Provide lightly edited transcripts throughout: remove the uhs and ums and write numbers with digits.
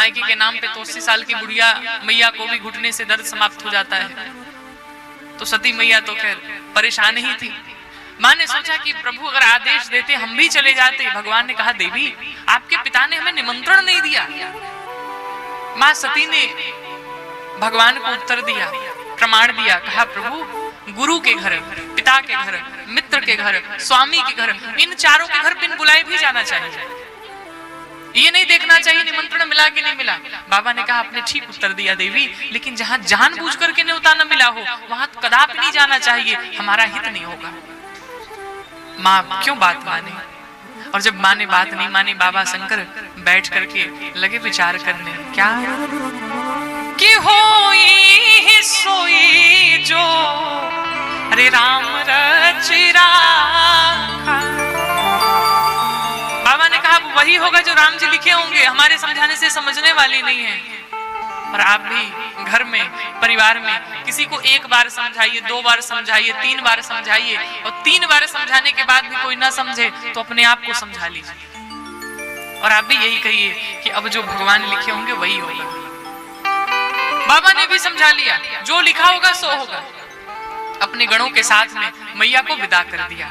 मायके के नाम पे तो 80 साल की बुढ़िया मैया को भी घुटने से दर्द समाप्त हो जाता है। तो सती मैया तो खैर परेशान ही थी। माँ ने सोचा कि प्रभु अगर आदेश देते हम भी चले जाते। भगवान ने कहा देवी आपके पिता ने हमें निमंत्रण नहीं दिया। माँ सती ने भगवान को उत्तर दिया, प्रमाण दिया, कहा प्रभु गुरु के घर, पिता के घर, मित्र के घर, स्वामी के घर, इन चारों के घर बिन बुलाए भी जाना चाहिए। ये नहीं देखना चाहिए निमंत्रण मिला कि नहीं मिला। बाबा ने कहा आपने ठीक उत्तर दिया देवी, लेकिन जहां जानबूझ करके न्योता न मिला हो वहां कदापि नहीं जाना चाहिए, हमारा हित नहीं होगा। माँ क्यों बात माने? और जब माँ ने बात नहीं मानी, बाबा शंकर बैठ करके लगे विचार करने, क्या कि होई सोई जो अरे राम रचिरा। बाबा ने कहा वही होगा जो राम जी लिखे होंगे, हमारे समझाने से समझने वाली नहीं है। और आप भी घर में परिवार में किसी को एक बार समझाइए, 2 बार समझाइए, 3 बार समझाइए, और 3 बार समझाने के बाद भी कोई ना समझे तो अपने आप को समझा लीजिए। और आप भी यही कहिए कि अब जो भगवान लिखे होंगे वही होगा। बाबा ने भी समझा लिया, जो लिखा होगा सो होगा। अपने गणों के साथ में मैया को विदा कर दिया।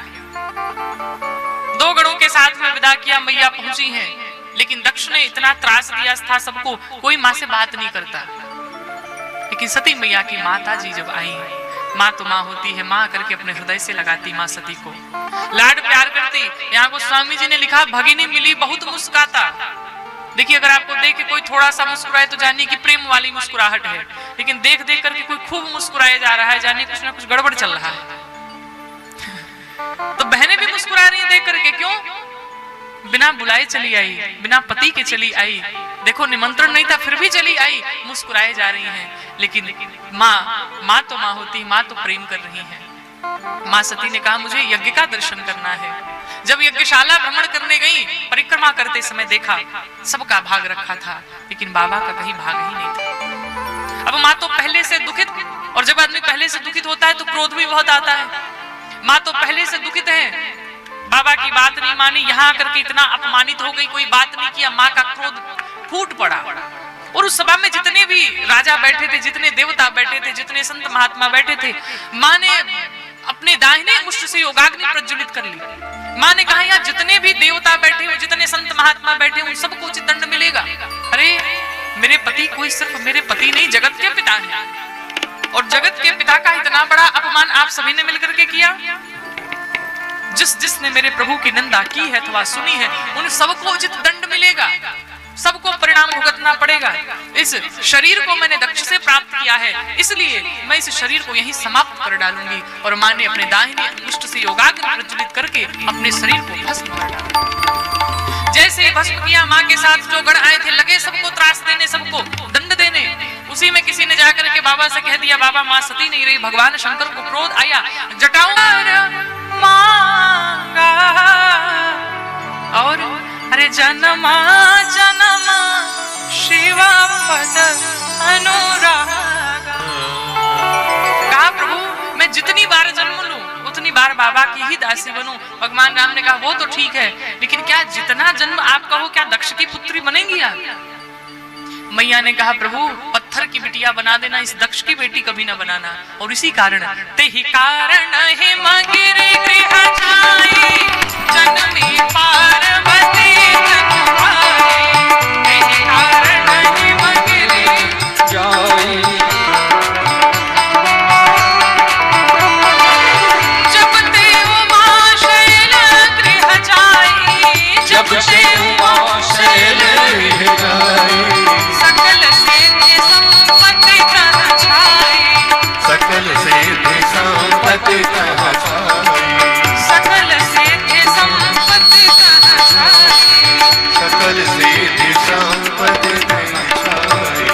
2 गणों के साथ में विदा किया, मैया पहुंची हैं। लेकिन दक्ष ने इतना त्रास दिया था सबको, कोई माँ से बात नहीं करता। लेकिन सती मैया की माता जी जब आई, माँ तो माँ होती है, माँ करके अपने हृदय से लगाती माँ सती को, लाड प्यार करती। यहाँ को स्वामी जी ने लिखा भगिनी मिली बहुत मुस्काता। देखिए अगर आपको देख के कोई थोड़ा सा मुस्कुराए तो जानिए कि प्रेम वाली मुस्कुराहट है, लेकिन देख देख करके कोई खूब मुस्कुराया जा रहा है, जानिए कुछ ना कुछ गड़बड़ चल रहा है। तो बहनें भी मुस्कुरा रही हैं देख करके, क्यों? बिना बुलाए चली आई, बिना पति के चली आई, देखो निमंत्रण नहीं था फिर भी चली आई, मुस्कुराए जा रही हैं। लेकिन माँ तो माँ होती, माँ तो प्रेम कर रही है। माँ सती ने कहा मुझे यज्ञ का दर्शन करना है। जब यज्ञशाला भ्रमण करने गई, परिक्रमा करते समय देखा सबका भाग रखा था, लेकिन बाबा का कहीं भाग ही नहीं था। अब माँ तो पहले से दुखित, और जब आदमी पहले से दुखित होता है तो क्रोध भी बहुत आता है। माँ तो पहले से दुखित है, बाबा की बात नहीं मानी, यहाँ आकर के इतना अपमानित हो गई, कोई बात नहीं किया, माँ का क्रोध फूट पड़ा। और उस सभा में जितने भी राजा बैठे थे, जितने देवता बैठे थे, जितने संत महात्मा बैठे थे, माँ ने अपने दाहिने मुष्ट से योगाग्नि प्रज्वलित कर ली। माँ ने कहा यहाँ जितने भी देवता बैठे हुए, जितने संत महात्मा बैठे हुए, सबको उचित दंड मिलेगा। अरे मेरे पति कोई सिर्फ मेरे पति नहीं, जगत के पिता हैं, और जगत के पिता का इतना बड़ा अपमान आप सभी ने मिलकर के किया। जिसने मेरे प्रभु की निंदा की है अथवा सुनी है, उन सबको उचित दंड मिलेगा, सबको परिणाम भुगतना पड़ेगा। इस शरीर को मैंने दक्ष से प्राप्त किया है, इसलिए मैं इस शरीर को यहीं समाप्त कर डालूंगी। और माँ ने अपने दाहिने मुष्ट से योगाग्नि प्रज्वलित करके अपने शरीर को भस्म कर डाला। जैसे भस्म किया, माँ के साथ जो गण आए थे लगे सबको त्रास देने, सबको दंड देने। उसी में किसी ने जाकर के बाबा से कह दिया बाबा माँ सती नहीं रही। भगवान शंकर को क्रोध आया, जटाओं मांगा और अरे जन्मा जन्मा शिवा पद अनुरागा। कहा प्रभु मैं जितनी बार जन्म लूं उतनी बार बाबा की ही दासी बनूं। भगवान राम ने कहा वो तो ठीक है, लेकिन क्या जितना जन्म आप कहो क्या दक्ष की पुत्री बनेंगी आप? मैया ने कहा प्रभु पत्थर की बिटिया बना देना, इस दक्ष की बेटी कभी न बनाना। और इसी कारण ते ही कारण है मगिरे गृह जाई, जन्मी पार्वती जन्म पाए। ते ही कारण है मगिरे जाई, जब ते उमा शैल गृह जाई, जब ते उमा शैल गृह जाई। सकल सिद्धि संपत्ति कहाँ छाई, सकल सिद्धि संपत्ति कहाँ छाई, सकल सिद्धि संपत्ति कहाँ छाई, सकल सिद्धि संपत्ति कहाँ छाई।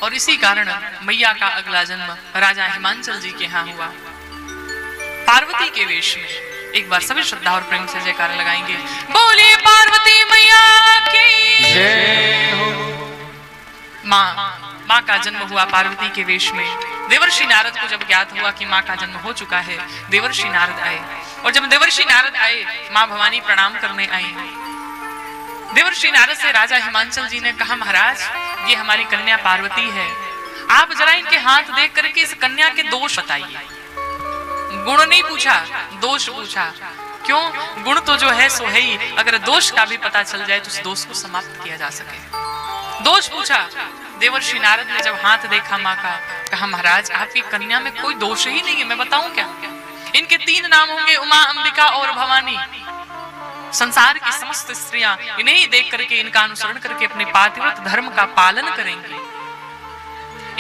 और इसी कारण मैया का अगला जन्म राजा हिमांचल जी के यहाँ हुआ, पार्वती के वेश में। एक बार सभी श्रद्धा और प्रेम से जयकार लगाएंगे, बोलिए पार्वती मैया की जय हो। माँ का जन्म हुआ पार्वती के वेश में। देवर्षि नारद को जब ज्ञात हुआ कि माँ का जन्म हो चुका है, देवर्षि नारद आए। और जब देवर्षि नारद आए, माँ भवानी प्रणाम करने आई। देवर्षि नारद से राजा हिमांचल जी ने कहा, महाराज ये हमारी कन्या पार्वती है, आप जरा इनके हाथ देख करके इस कन्या के दोष बताइए। गुण नहीं पूछा, दोष पूछा। क्यों? गुण तो जो है सो है ही, अगर दोष का भी पता चल जाए तो उस दोष को समाप्त किया जा सके। दोष पूछा। देवर्षि नारद ने जब हाथ देखा माँ का, कहा महाराज आपकी कन्या में कोई दोष ही नहीं है, मैं बताऊं क्या? इनके 3 नाम होंगे, उमा, अंबिका और भवानी। संसार की समस्त स्त्रियां इन्हें देख करके, इनका अनुसरण करके अपने पातिव्रत धर्म का पालन करेंगी।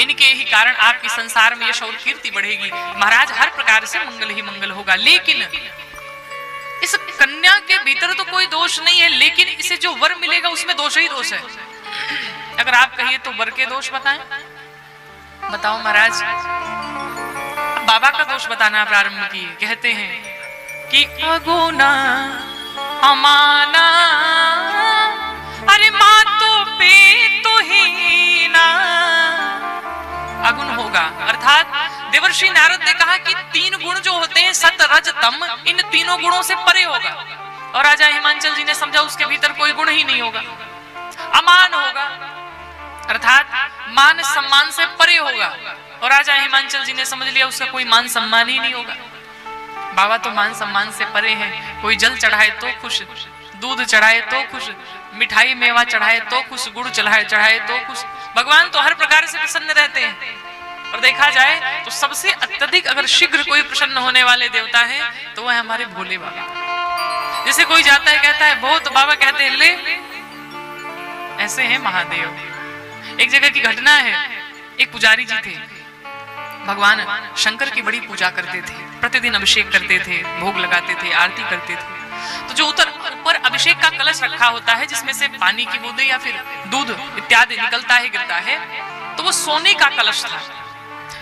इनके ही कारण आपकी संसार में यश और कीर्ति बढ़ेगी। महाराज हर प्रकार से मंगल ही मंगल होगा। लेकिन इस कन्या के भीतर तो कोई दोष नहीं है, लेकिन इसे जो वर मिलेगा उसमें दोष ही दोष है। अगर आप कहिए तो वर के दोष बताएं। बताओ महाराज। बाबा का दोष बताना प्रारंभ किए। कहते हैं कि अगुना अमाना, अरे माँ तो पे तो ही ना। अगुण होगा, अर्थात देवर्षि नारद ने कहा कि 3 गुण जो होते हैं सत रज तम, इन तीनों गुणों से परे होगा। और राजा हिमांचल जी ने समझा उसके भीतर कोई गुण ही नहीं होगा। अमान होगा, अर्थात मान सम्मान से परे होगा। और राजा हिमांचल जी ने समझ लिया उसका कोई मान सम्मान ही नहीं होगा। बाबा तो मान सम्मान से परे हैं। कोई जल चढ़ाए तो खुश, दूध चढ़ाए तो खुश, मिठाई मेवा चढ़ाए तो खुश, गुड़ चढ़ाए तो खुश। भगवान तो हर प्रकार से प्रसन्न रहते हैं। और देखा जाए तो सबसे अत्यधिक अगर शीघ्र कोई प्रसन्न होने वाले देवता है तो वह हमारे भोले बाबा। जैसे कोई जाता है कहता है बहुत, बाबा कहते हैं ले। ऐसे हैं महादेव। एक जगह की घटना है, एक पुजारी जी थे, भगवान शंकर की बड़ी पूजा करते थे, प्रतिदिन अभिषेक करते थे, भोग लगाते थे, आरती करते थे। तो जो ऊपर अभिषेक का कलश रखा होता है जिसमें से पानी की बूंदें या फिर दूध इत्यादि निकलता है, गिरता है, तो वो सोने का कलश था।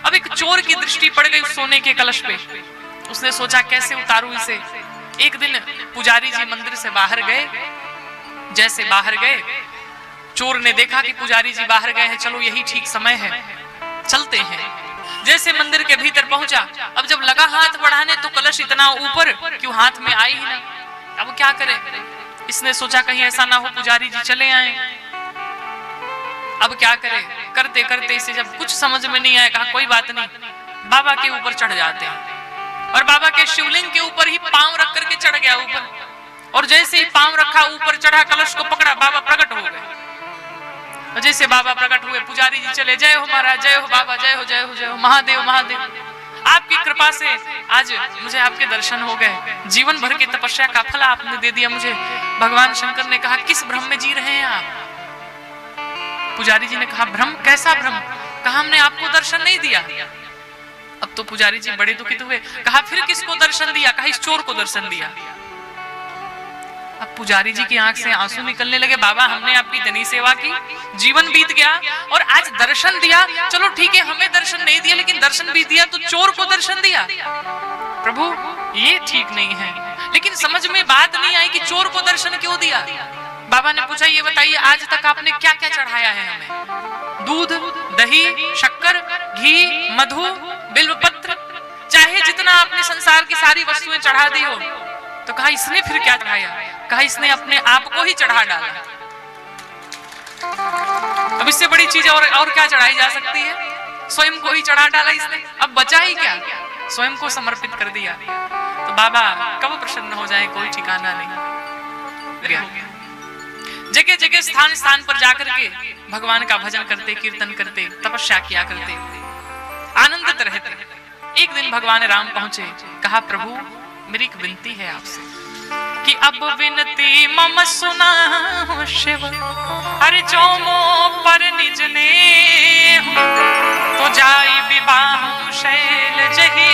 अब एक चोर की दृष्टि पड़ गई उस सोने के कलश पे। उसने सोचा कैसे उतारूं इसे। एक दिन पुजारी जी मंदिर से बाहर गए। जैसे बाहर गए, चोर ने देखा कि पुजारी जी बाहर गए हैं, चलो यही ठीक समय है, चलते हैं। जैसे मंदिर के भीतर पहुंचा, अब जब लगा हाथ बढ़ाने तो कलश इतना ऊपर क्यों हाथ में आई ही ना। अब क्या करे? इसने सोचा कहीं ऐसा ना हो पुजारी जी चले आए। अब क्या करे? करते करते इसे जब कुछ समझ में नहीं आया, कहा कोई बात नहीं, बाबा के ऊपर चढ़ जाते हैं। और बाबा के शिवलिंग के ऊपर ही पांव रख करके चढ़ गया ऊपर। और जैसे ही पांव रखा, ऊपर चढ़ा, कलश को पकड़ा, बाबा प्रकट हो गए। और जैसे बाबा प्रकट हुए, पुजारी जी चले, जय हो महाराज, जय हो बाबा, जय हो जय हो जय हो महादेव महादेव। आपकी कृपा से आज मुझे आपके दर्शन हो गए। जीवन भर की तपस्या का फल आपने दे दिया मुझे। भगवान शंकर ने कहा किस भ्रम में जी रहे हैं आप? पुजारी जी ने कहा भ्रम? कैसा भ्रम? कहा हमने आपको दर्शन नहीं दिया। अब तो पुजारी जी बड़े दुखित हुए। कहा फिर किसको दर्शन दिया? कहा इस चोर को दर्शन दिया। अब पुजारी जी की आंख से आंसू निकलने लगे। बाबा हमने आपकी इतनी सेवा की, जीवन बीत गया और आज दर्शन दिया। चलो ठीक है हमें दर्शन नहीं दिया, लेकिन दर्शन भी दिया तो चोर को दर्शन दिया। प्रभु ये ठीक नहीं है। लेकिन समझ में बात नहीं आई कि चोर को दर्शन क्यों दिया। बाबा ने पूछा ये बताइए आज तक आपने क्या क्या चढ़ाया है हमें? दूध, दही, शक्कर, घी, मधु, बिल्वपत्र, चाहे जितना आपने संसार की सारी वस्तुएं चढ़ा दी हो। तो कहा इसने फिर क्या चढ़ाया? कहा इसने अपने आप को ही चढ़ा डाला। अब इससे बड़ी चीज और क्या चढ़ाई जा सकती है? स्वयं को ही चढ़ा डाला इसने। अब बचा ही क्या? स्वयं को समर्पित कर दिया। तो बाबा कब प्रसन्न हो जाए कोई ठिकाना नहीं। जगह जगह स्थान स्थान पर जाकर के भगवान का भजन करते, कीर्तन करते, तपस्या किया करते, आनंदित रहते। एक दिन भगवान राम पहुंचे। कहा प्रभु मेरी एक विनती है आपसे कि अब विनती मम सुना हो शिव, अरे जो मो पर निज ने तो जाई विवाह शैल जही,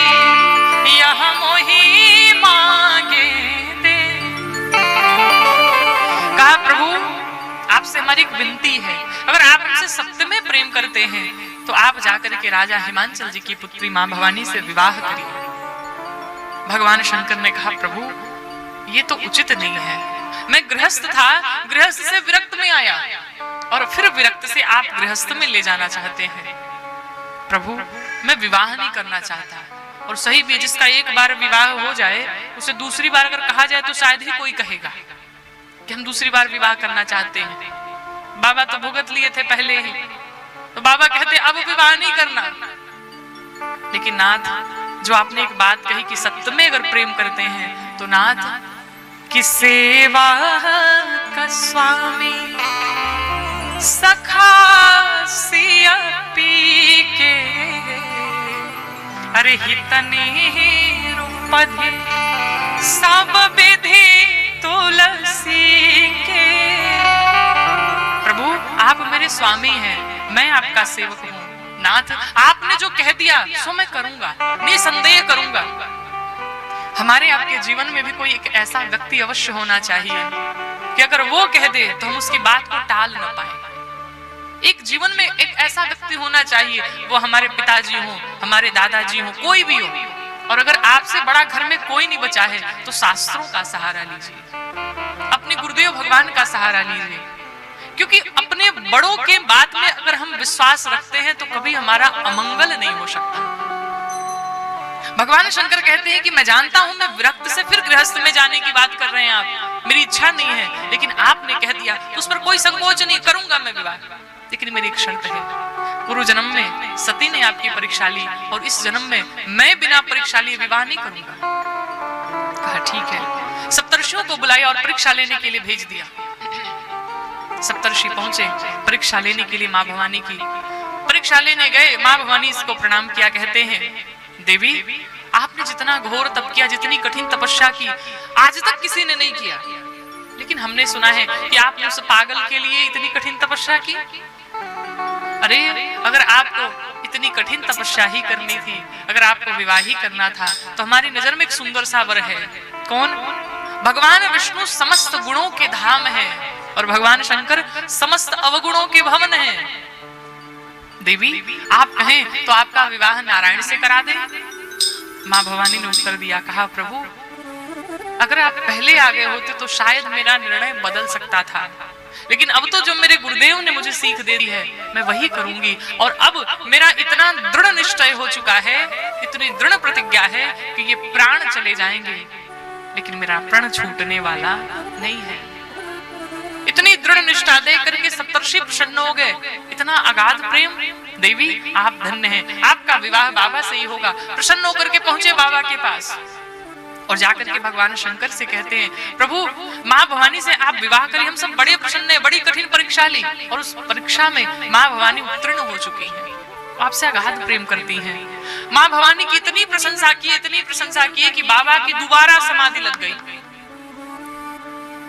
यह मोही मांगे दे। कहा प्रभु आपसे हमारी एक विनती है, अगर आप हमसे सत्य में प्रेम करते हैं तो आप जाकर के राजा हिमांचल जी की पुत्री मां भवानी से विवाह करिए। भगवान शंकर ने कहा प्रभु ये तो उचित नहीं है। मैं गृहस्थ था, गृहस्थ से विरक्त में आया और फिर विरक्त से आप गृहस्थ में ले जाना चाहते हैं। प्रभु मैं विवाह नहीं करना चाहता। और सही भी जिसका एक बार विवाह हो जाए उसे दूसरी बार अगर कहा जाए तो शायद ही कोई कहेगा। कि हम दूसरी बार विवाह करना चाहते हैं। बाबा तो भुगत लिए थे पहले ही, तो बाबा कहते अब विवाह नहीं करना। लेकिन नाथ, जो आपने एक बात कही कि सत्य में अगर प्रेम करते हैं तो नाथ कि सेवा का स्वामी सखा सिया पी के, अरे हितनी रूपधि सब विधि तुलसी के। प्रभु आप मेरे स्वामी हैं, मैं आपका सेवक हूँ। नाथ, आपने जो कह दिया सो मैं करूंगा, निसंदेह करूंगा। हमारे आपके जीवन में भी कोई एक ऐसा व्यक्ति अवश्य होना चाहिए कि अगर वो कह दे तो हम उसकी बात को टाल न पाए। एक जीवन में एक ऐसा व्यक्ति होना चाहिए, वो हमारे पिताजी हो, हमारे दादाजी हो, कोई भी हो। और अगर आपसे बड़ा घर में कोई नहीं बचा है तो शास्त्रों का सहारा लीजिए, अपने गुरुदेव भगवान का सहारा लीजिए, क्योंकि अपने बड़ों के बात में अगर हम विश्वास रखते हैं तो कभी हमारा अमंगल नहीं हो सकता। भगवान शंकर कहते हैं कि मैं जानता हूं मैं विरक्त से फिर गृहस्थ में जाने की बात कर रहे हैं आप, मेरी इच्छा नहीं है, लेकिन आपने कह दिया तो उस पर कोई संकोच नहीं, करूंगा मैं विवाह। लेकिन मेरी एक शर्त है, पूर्व जन्म में सती ने आपकी परीक्षा ली और इस जन्म में मैं बिना परीक्षा लिए विवाह नहीं करूंगा। कहा ठीक है। सप्तर्षियों को बुलाया और परीक्षा लेने के लिए भेज दिया। सप्तर्षि पहुंचे परीक्षा लेने के लिए, माँ भवानी की परीक्षा लेने गए। माँ भवानी इसको प्रणाम किया, कहते हैं देवी आपने जितना घोर तप किया, जितनी कठिन तपस्या की, आज तक किसी ने नहीं किया। लेकिन हमने सुना है कि आपने उस पागल के लिए इतनी कठिन तपस्या की। अरे अगर आपको इतनी कठिन तपस्या ही करनी थी, अगर आपको विवाह ही करना था, तो हमारी नजर में एक सुंदर सा वर है। कौन? भगवान विष्णु समस्त गुणों के धाम है और भगवान शंकर समस्त अवगुणों के भवन हैं। देवी आप कहें तो आपका विवाह नारायण से करा दें। माँ भवानी ने उत्तर दिया, कहा प्रभु अगर आप पहले आ गए होते तो शायद मेरा निर्णय बदल सकता था, लेकिन अब तो जो मेरे गुरुदेव ने मुझे सीख दे दी है मैं वही करूंगी। और अब मेरा इतना दृढ़ निश्चय हो चुका है, इतनी दृढ़ प्रतिज्ञा है कि ये प्राण चले जाएंगे लेकिन मेरा प्रण छूटने वाला नहीं है। इतनी दृढ़ निष्ठा दे करके सप्तर्षि प्रसन्न हो गए, इतना अगाध प्रेम। देवी आप धन्य हैं, आपका विवाह बाबा से ही होगा। प्रसन्न होकर के पहुंचे बाबा के पास और जाकर के भगवान शंकर से कहते हैं प्रभु माँ भवानी से आप विवाह करिए, हम सब बड़े प्रसन्न हैं। बड़ी कठिन परीक्षा ली और उस परीक्षा में माँ भवानी उत्तीर्ण हो चुकी हैं, आपसे अगाध प्रेम करती हैं। माँ भवानी की इतनी प्रशंसा की, इतनी प्रशंसा की कि बाबा की दोबारा समाधि लग गई।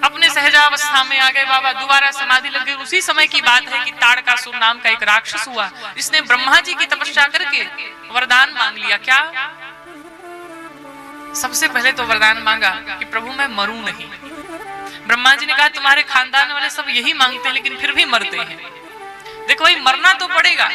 अपने सहजावस्था में आ गए बाबा, दोबारा समाधि लग गई। उसी समय की बात है कि ताड़कासुर नाम का एक राक्षस हुआ जिसने ब्रह्मा जी की तपस्या करके वरदान मांग लिया। क्या? सबसे पहले तो वरदान मांगा कि प्रभु मैं मरूं नहीं। ब्रह्मा जी ने कहा तुम्हारे खानदान वाले सब यही मांगते हैं लेकिन फिर भी मरते हैं, देखो भाई मरना तो पड़ेगा,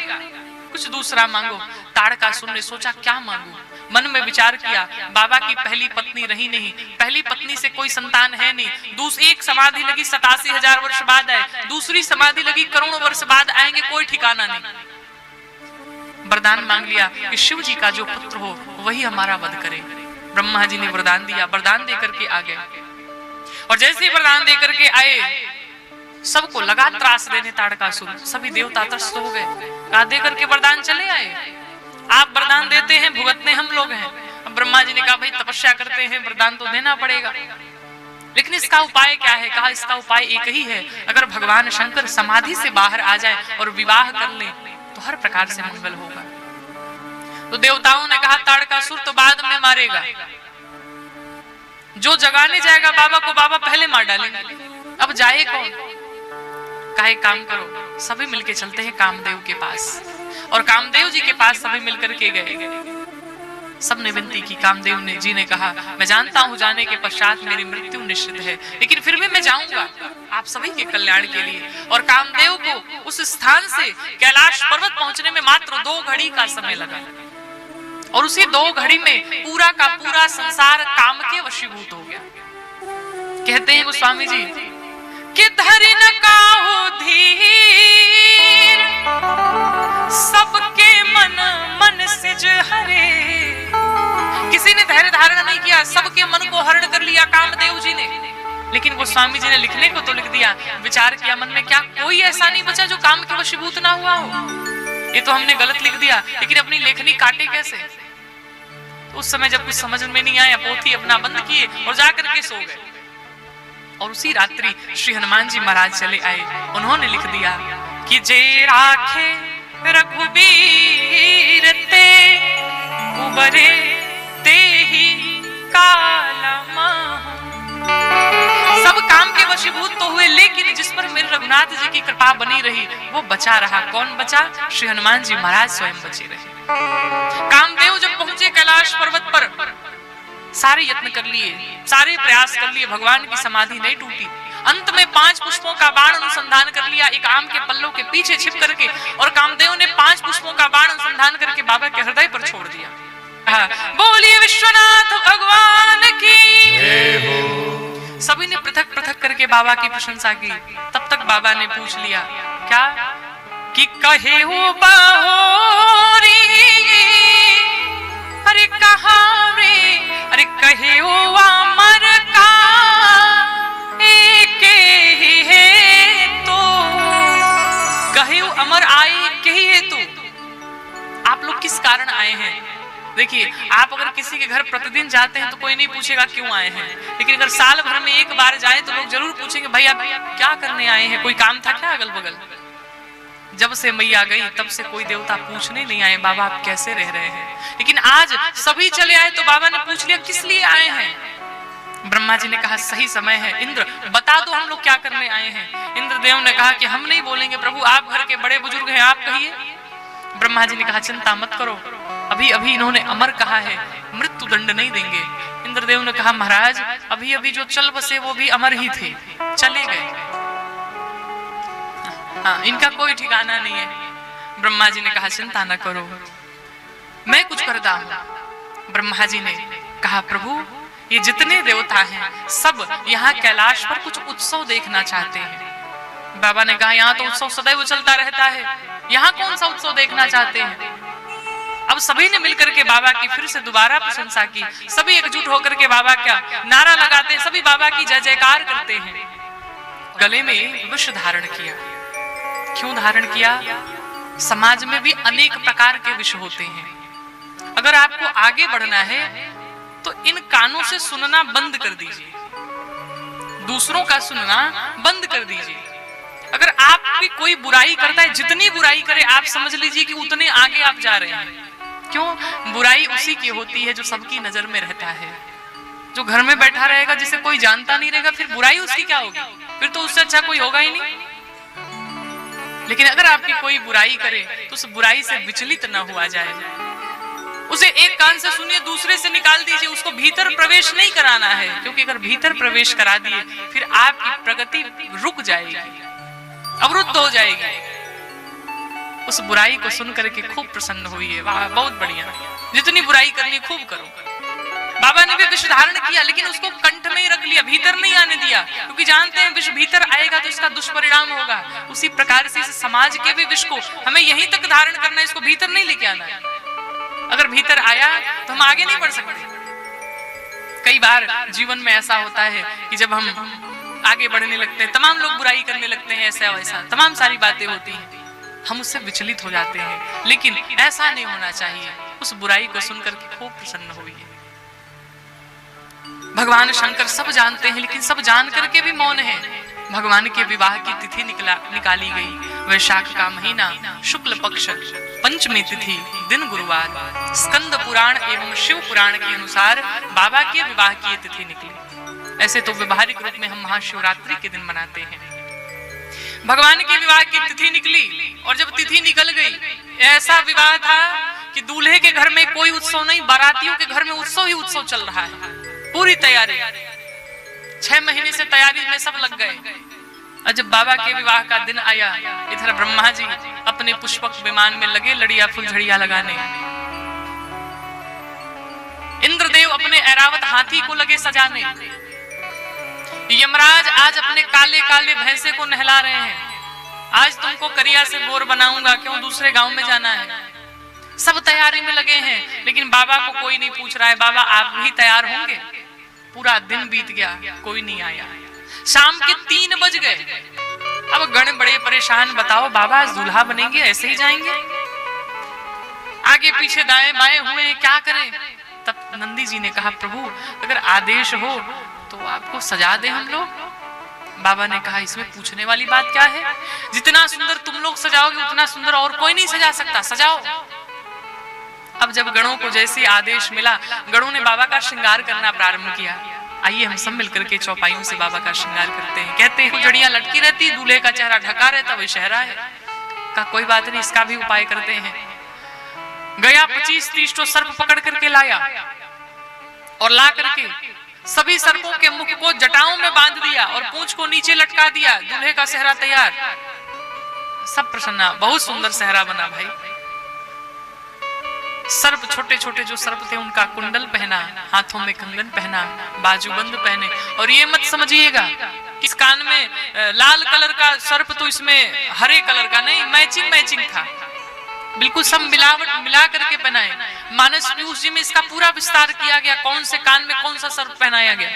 कुछ दूसरा मांगो। ताड़कासुर ने सोचा क्या मांगू, मन में विचार किया। बाबा की पहली पत्नी रही नहीं, पहली पत्नी से कोई संतान है नहीं, दूसरी एक समाधि लगी 87,000 वर्ष बाद आए, दूसरी समाधि लगी करोड़ों वर्ष बाद आएंगे, कोई ठिकाना नहीं। वरदान मांग लिया कि शिव जी का जो पुत्र हो वही हमारा वध करे। ब्रह्मा जी ने वरदान दिया, वरदान देकर के आ गए और जैसे ही वरदान देकर के आए सबको लगा त्रास देने ताड़कासुर, सभी देवता त्रस्त हो गए। कहा दे करके वरदान चले आए, आप वरदान देते हैं भुगतने हम लोग हैं। अब ब्रह्मा जी ने कहा भाई तपस्या करते हैं वरदान तो देना पड़ेगा, लेकिन इसका उपाय क्या है? कहा इसका उपाय एक ही है, अगर भगवान शंकर समाधि से बाहर आ जाए और विवाह कर ले तो हर प्रकार से मंगल होगा। तो देवताओं ने कहा ताड़कासुर तो बाद में मारेगा, जो जगाने जाएगा बाबा को बाबा पहले मार डालेंगे, अब जाए कौन? कहा एक काम करो सभी मिलके चलते हैं कामदेव के पास। और कामदेव जी के पास सभी मिलकर के गए। सबने विनती की, कामदेव ने जी ने कहा मैं जानता हूं जाने के पश्चात मेरी मृत्यु निश्चित है, लेकिन फिर भी मैं जाऊंगा आप सभी के कल्याण के लिए। और कामदेव को उस स्थान से कैलाश पर्वत पहुंचने में मात्र 2 घड़ी का समय लगा और उसी 2 घड़ी में पूरा का पूरा संसार काम के वशीभूत हो गया। कहते हैं गोस्वामी जी कि धरि न काहू धीर सबके मन मन सिज हरे। किसी ने धैर्य धारण नहीं किया, सबके मन को हरण कर लिया कामदेव जी ने। लेकिन गोस्वामी जी ने लिखने को तो लिख दिया, विचार किया मन में, क्या कोई ऐसा नहीं बचा जो काम के वशीभूत ना हुआ हो? ये तो हमने गलत लिख दिया, लेकिन अपनी लेखनी काटे कैसे? तो उस समय जब कुछ समझ में नहीं आया, पोथी अपना बंद किए और जाकर के सो गए। और उसी रात्रि श्री हनुमान जी महाराज चले आए, उन्होंने लिख दिया कि जे राखे रघुबीर ते उबरे ते ही काला माहू। सब काम के वशीभूत तो हुए, लेकिन जिस पर मेरे रघुनाथ जी की कृपा बनी रही वो बचा रहा। कौन बचा? श्री हनुमान जी महाराज स्वयं बचे रहे। कामदेव जब पहुंचे कैलाश पर्वत पर, सारे यत्न कर लिए, सारे प्रयास कर लिए, भगवान की समाधि नहीं टूटी। अंत में 5 पुष्पों का बाण अनुसंधान कर लिया, एक आम के पल्लों के पीछे छिप करके, और कामदेव ने 5 पुष्पों का बाण अनुसंधान करके बाबा के हृदय पर छोड़ दिया। बोलिए विश्वनाथ भगवान की। सभी ने पृथक पृथक करके बाबा की प्रशंसा की। तब तक बाबा ने पूछ लिया, क्या? कि कहे हो बाहोरी, अरे कहाँ रे, अरे कहे हो अमर का एक ही है तो, कहे हो अमर आए के ही है तो। आप लोग किस कारण आए हैं? देखिए, आप अगर किसी के घर प्रतिदिन जाते हैं तो कोई नहीं पूछेगा क्यों आए हैं, लेकिन अगर साल भर में एक बार जाए तो लोग जरूर पूछेंगे, भाई आप क्या करने आए हैं, कोई काम था क्या अगल बगल? जब से मैया गई तब से कोई देवता पूछने नहीं आए बाबा आप कैसे रह रहे हैं, लेकिन आज सभी चले आए तो बाबा ने पूछ लिया किस लिए आए हैं। ब्रह्मा जी ने कहा सही समय है, इंद्र बता दो हम लोग क्या करने आए हैं। इंद्रदेव ने कहा कि हम नहीं बोलेंगे प्रभु, आप घर के बड़े बुजुर्ग हैं, आप कहिए। ब्रह्मा जी ने कहा चिंता मत करो, अभी अभी इन्होंने अमर कहा है, मृत्यु दंड नहीं देंगे। इंद्रदेव ने कहा महाराज अभी अभी जो चल बसे वो भी अमर ही थे, चले गए, हाँ इनका कोई ठिकाना नहीं है। ब्रह्मा जी ने कहा चिंता न करो, मैं कुछ करता हूं। ब्रह्मा जी ने कहा प्रभु ये जितने देवता हैं सब यहाँ कैलाश पर कुछ उत्सव देखना चाहते हैं। बाबा ने कहा यहाँ तो उत्सव सदैव चलता रहता है, यहाँ कौन सा उत्सव देखना चाहते हैं। अब सभी ने मिलकर के बाबा की फिर से दोबारा प्रशंसा की, सभी एकजुट होकर के बाबा का नारा लगाते हैं, सभी बाबा की जय जयकार करते हैं। गले में विष धारण किया। क्यों धारण किया? समाज में भी अनेक प्रकार के विष होते हैं, अगर आपको आगे बढ़ना है तो इन कानों से सुनना बंद कर दीजिए, दूसरों का सुनना बंद कर दीजिए। अगर आपकी कोई बुराई करता है, जितनी बुराई करे आप समझ लीजिए कि उतने आगे आप जा रहे हैं। क्यों? बुराई उसी की होती है जो सबकी नजर में रहता है। जो घर में बैठा रहेगा जिसे कोई जानता नहीं रहेगा, फिर बुराई उसकी क्या होगी? फिर तो उससे अच्छा कोई होगा ही नहीं। लेकिन अगर आपकी कोई बुराई करे तो उस बुराई से विचलित न हुआ जाए, उसे एक कान से सुनिए दूसरे से निकाल दीजिए, उसको भीतर प्रवेश नहीं कराना है, क्योंकि अगर भीतर प्रवेश करा दिए फिर आपकी प्रगति रुक जाएगी, अवरुद्ध हो जाएगी। उस बुराई को सुन करके खूब प्रसन्न हुई है, वाह बहुत बढ़िया, जितनी बुराई करनी खूब करो। बाबा ने भी विष धारण किया, लेकिन उसको कंठ में ही रख लिया, भीतर नहीं आने दिया, क्योंकि जानते हैं विष भीतर आएगा तो इसका दुष्परिणाम होगा। उसी प्रकार से इस समाज के भी विष को हमें यहीं तक धारण करना है, इसको भीतर नहीं लेके आना है। अगर भीतर आया तो हम आगे नहीं बढ़ सकते। कई बार जीवन में ऐसा होता है कि जब हम आगे बढ़ने लगते हैं, तमाम लोग बुराई करने लगते हैं, ऐसा वैसा तमाम सारी बातें होती हैं, हम उससे विचलित हो जाते हैं, लेकिन ऐसा नहीं होना चाहिए। उस बुराई को सुनकर के खूब प्रसन्न हुई है। भगवान शंकर सब जानते हैं, लेकिन सब जान करके भी मौन है। भगवान के विवाह की तिथि निकाली गई, वैशाख का महीना, शुक्ल पक्ष, पंचमी तिथि, दिन गुरुवार। स्कंद पुराण एवं शिव पुराण के अनुसार बाबा के विवाह की तिथि निकली। ऐसे तो व्यवहारिक रूप में हम महाशिवरात्रि के दिन मनाते हैं। भगवान के विवाह की तिथि निकली, और जब तिथि निकल गई, ऐसा विवाह था कि दूल्हे के घर में कोई उत्सव नहीं, बारातियों के घर में उत्सव ही उत्सव चल रहा है। पूरी तैयारी, 6 महीने से तैयारी में सब लग गए। और जब बाबा के विवाह का दिन आया, इधर ब्रह्मा जी अपने पुष्पक विमान में लगे लड़िया फुलझड़िया लगाने, इंद्रदेव अपने ऐरावत हाथी को लगे सजाने, यमराज आज अपने काले काले भैंसे को नहला रहे हैं, आज तुमको करिया से गोर बनाऊंगा, क्यों दूसरे गांव में जाना है। सब तैयारी में लगे हैं, लेकिन बाबा को कोई नहीं पूछ रहा है बाबा आप भी तैयार होंगे। पूरा दिन बीत गया, कोई नहीं आया। शाम के 3 बज गए। अब गण बड़े परेशान, बताओ बाबा आज दूल्हा बनेंगे, ऐसे ही जाएंगे? आगे पीछे दाएं बाएं हुए, क्या करें? तब नंदी जी ने कहा, प्रभु अगर आदेश हो तो आपको सजा दे हम लोग। बाबा ने कहा, इसमें पूछने वाली बात क्या है? जितना सुंदर तुम लोग सजाओगे उतना सुंदर और कोई नहीं सजा सकता, सजाओ। अब जब गणों को जैसे आदेश मिला, गणों ने बाबा का श्रृंगार करना प्रारंभ किया। आइए हम सब मिलकर के चौपाइयों से बाबा का श्रृंगार करते हैं। कहते हैं जड़ियां लटकी रहती, दूल्हे का चेहरा ढका रहता, वही शहरा है। का कोई बात नहीं, इसका भी उपाय करते हैं। गया 25-30 तो सर्प पकड़ करके लाया और ला करके सभी सर्पों के मुख को जटाओं में बांध दिया और पूंछ को नीचे लटका दिया। दूल्हे का सेहरा तैयार, सब प्रसन्न, बहुत सुंदर सेहरा बना भाई। सर्प छोटे छोटे जो सर्प थे उनका कुंडल पहना, हाथों में कंगन पहना, बाजूबंद पहने। और ये मत समझिएगा इस कान में लाल कलर का सर्प तो इसमें हरे कलर का नहीं, मैचिंग था, बिल्कुल सब मिलावट मिला करके पहनाए। मानस पीयूष जी में इसका पूरा विस्तार किया गया, कौन से कान में कौन सा सर्प पहनाया गया।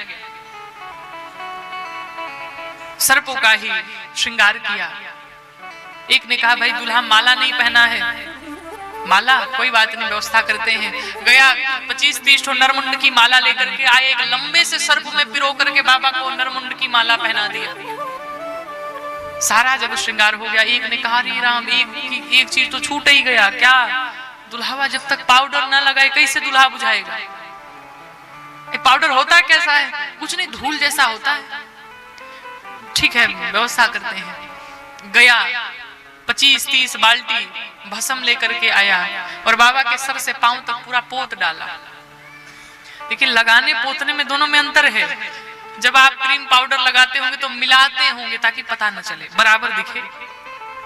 सर्पों का ही श्रृंगार किया। एक ने कहा, भाई दूल्हा माला नहीं पहना है। माला कोई बात नहीं, व्यवस्था करते हैं। गया 25-30 नरमुंड की माला लेकर के आए, एक लंबे से सर्प में पिरो करके बाबा को नरमुंड की माला पहना दिया। सारा जब श्रृंगार हो गया, एक ने कहा, रे राम एक चीज तो छूट ही गया। क्या? दुल्हावा जब तक पाउडर ना लगाए कैसे दुल्हा बुझाएगा? पाउडर होता कैसा है? कुछ नहीं, धूल जैसा होता है। ठीक है, व्यवस्था करते हैं। गया 25-30 बाल्टी भस्म लेकर के आया और बाबा के सर से पांव तक पूरा पोत डाला। लेकिन लगाने पोतने में दोनों में अंतर है। जब आप क्रीम पाउडर लगाते होंगे तो मिलाते होंगे ताकि पता न चले, बराबर दिखे।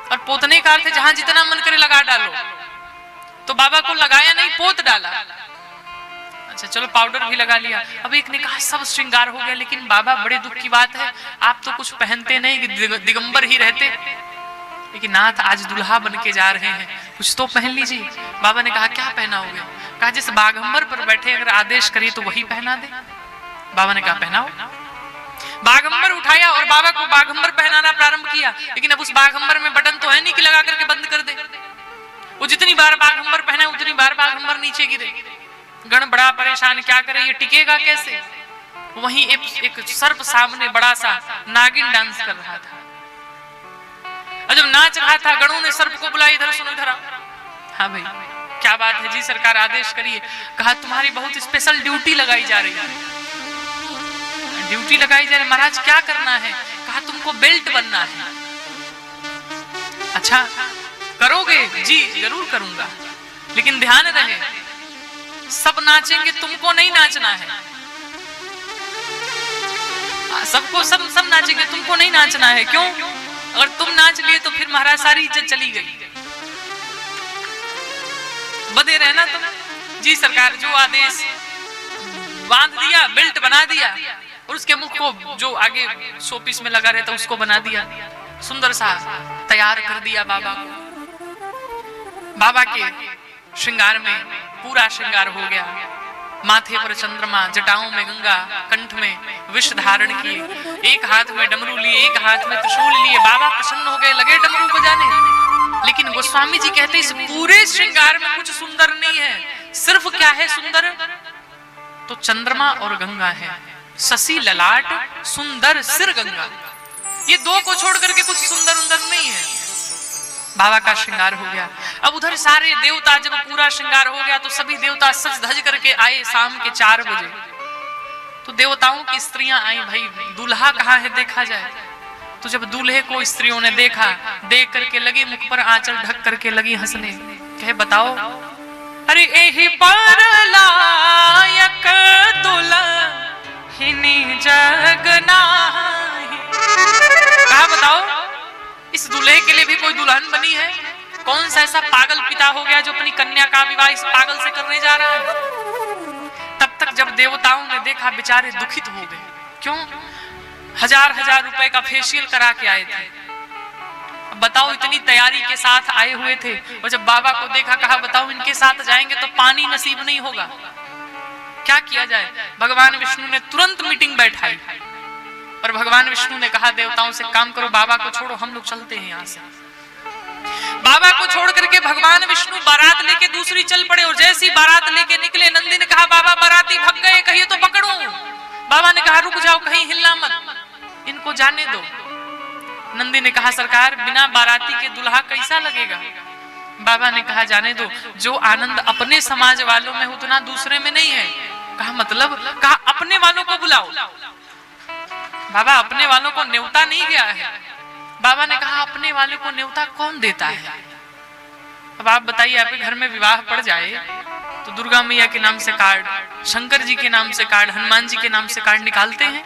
और पोतने का अर्थ है जहां जितना मन करे लगा डालो। तो बाबा को लगाया नहीं, पोत डाला। अच्छा चलो पाउडर भी लगा लिया। अब एक ने कहा, सब श्रृंगार हो गया, लेकिन बाबा बड़े दुख की बात है, आप तो कुछ पहनते नहीं, दिगंबर ही रहते। लेकिन नाथ आज दुल्हा बन के जा रहे हैं, कुछ तो पहन लीजिए। बाबा ने कहा, क्या पहनाओगे? कहा, जिस बाघंबर पर बैठे अगर आदेश करिए तो वही पहना दे। बाबा ने कहा, पहनाओ। बाघंबर उठाया और बाबा को बाघंबर पहनाना प्रारंभ किया। लेकिन अब उस बाघंबर में बटन तो है नहीं कि लगा करके बंद कर दे। वो जितनी बार बाघंबर पहने उतनी बार बाघंबर नीचे गिरे। गण बड़ा परेशान, क्या करे, ये टिकेगा कैसे? वहीं एक सर्प सामने बड़ा सा नागिन डांस कर रहा था। जब नाच रहा था, गणों ने सर्प को बुलाया, इधर सुनो, इधर आओ। हाँ भाई, क्या बात है जी, सरकार आदेश करिए। कहा, तुम्हारी बहुत स्पेशल ड्यूटी लगाई जा रही है। ड्यूटी लगाई जा रही? महाराज क्या करना है? कहा, तुमको बेल्ट बनना है। अच्छा करोगे? जी जरूर करूंगा, लेकिन ध्यान रहे सब नाचेंगे, तुमको नहीं नाचना है। सबको सब नाचेंगे, तुमको नहीं नाचना है। क्यों? अगर तुम नाच लिए तो फिर महाराज सारी इज्जत चली गई, बधे रहना तुम। जी सरकार, जो आदेश, बांध दिया, बेल्ट बना दिया और उसके मुख को जो आगे शोपीस में लगा रहता उसको बना दिया, सुंदर सा तैयार कर दिया बाबा को। बाबा के श्रृंगार में पूरा श्रृंगार हो गया। माथे पर चंद्रमा, जटाओं में गंगा, कंठ में विष धारण किए, एक हाथ में डमरू लिए, एक हाथ में त्रिशूल लिए। बाबा प्रसन्न हो गए, लगे डमरू बजाने। लेकिन गोस्वामी जी कहते इस पूरे श्रृंगार में कुछ सुंदर नहीं है। सिर्फ क्या है सुंदर? तो चंद्रमा और गंगा है। शशि ललाट सुंदर सिर गंगा, ये दो को छोड़ करके कुछ सुंदर नहीं है। बाबा का श्रृंगार हो गया। अब उधर सारे देवता, जब पूरा श्रृंगार हो गया तो सभी देवता सज धज करके आए। शाम के 4 बजे तो देवताओं की स्त्रियां आई, भाई दूल्हा कहाँ है देखा जाए। तो जब दूल्हे को स्त्रियों ने देखा, देख करके लगी मुख पर आंचल ढक करके लगी हंसने। कहे, बताओ, अरे एही पर लायक दुल्हनी जग नाही। कहा, बताओ इस दूल्हे के लिए भी कोई दुल्हन बनी है? कौन सा ऐसा पागल पिता हो गया जो अपनी कन्या का विवाह इस पागल से करने जा रहा है? तब तक जब देवताओं ने देखा, बेचारे दुखित हो गए। क्यों? 1000 रुपए का फेशियल करा के आए थे। बताओ, इतनी तैयारी के साथ आए हुए थे और जब बाबा को देखा, कहा, बताओ इनके साथ जाएंगे तो पानी नसीब नहीं होगा, क्या किया जाए? भगवान विष्णु ने तुरंत मीटिंग बैठाई पर भगवान विष्णु ने कहा देवताओं से काम करो, बाबा को छोड़ो, हम लोग चलते हैं यहाँ से। बाबा को छोड़ करके भगवान विष्णु बारात लेके दूसरी चल पड़े, और जैसी बारात लेके निकले, नंदी ने कहा बाबा बाराती भग गए, कहिए तो पकड़ूं। बाबा ने कहा रुक जाओ, कहीं हिलना मत, इनको जाने दो। नंदी ने कहा सरकार बिना बाराती के दुल्हा कैसा लगेगा? बाबा ने कहा जाने दो, जो आनंद अपने समाज वालों में उतना दूसरे में नहीं है। कहा मतलब? कहा अपने वालों को बुलाओ। बाबा अपने वालों को न्योता नहीं गया है। बाबा ने कहा अपने वालों को न्योता कौन देता है? अब आप बताइए, आपके घर में विवाह पड़ जाए तो दुर्गा मैया के नाम से कार्ड, शंकर जी के नाम से कार्ड, हनुमान जी के नाम से कार्ड निकालते हैं?